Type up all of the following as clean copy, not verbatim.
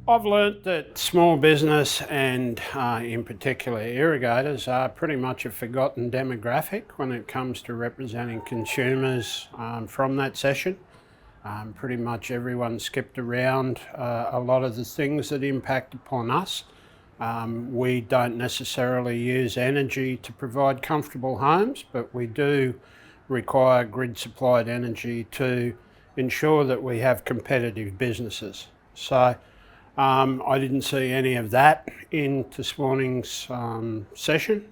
I've learnt that small business and in particular irrigators are pretty much a forgotten demographic when it comes to representing consumers from that session. Pretty much everyone skipped around a lot of the things that impact upon us. We don't necessarily use energy to provide comfortable homes, but we do require grid supplied energy to ensure that we have competitive businesses. So I didn't see any of that in this morning's session.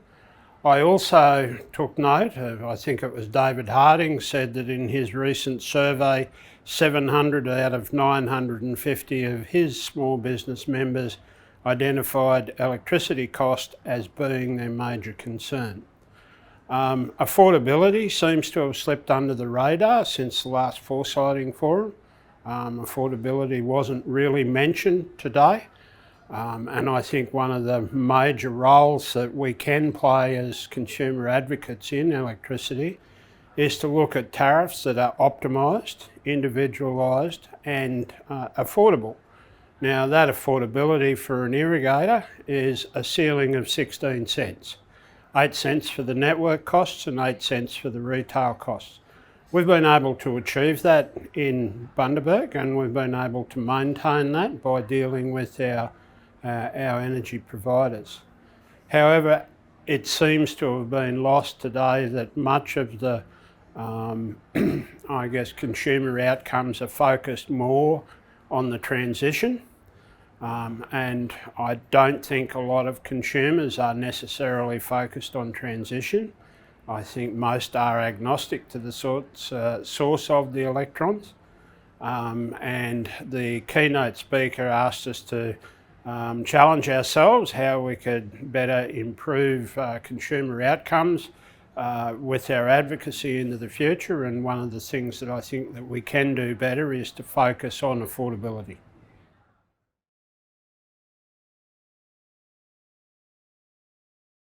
I also took note of, I think it was David Harding said that in his recent survey, 700 out of 950 of his small business members identified electricity cost as being their major concern. Affordability seems to have slipped under the radar since the last Foresighting Forum. Affordability wasn't really mentioned today, and I think one of the major roles that we can play as consumer advocates in electricity is to look at tariffs that are optimised, individualised and affordable. Now that affordability for an irrigator is a ceiling of 16 cents, 8 cents for the network costs and 8 cents for the retail costs. We've been able to achieve that in Bundaberg, and we've been able to maintain that by dealing with our energy providers. However, it seems to have been lost today that much of the, I guess, consumer outcomes are focused more on the transition. And I don't think a lot of consumers are necessarily focused on transition. I think most are agnostic to the source of the electrons. And the keynote speaker asked us to challenge ourselves how we could better improve consumer outcomes with our advocacy into the future. And one of the things that I think that we can do better is to focus on affordability.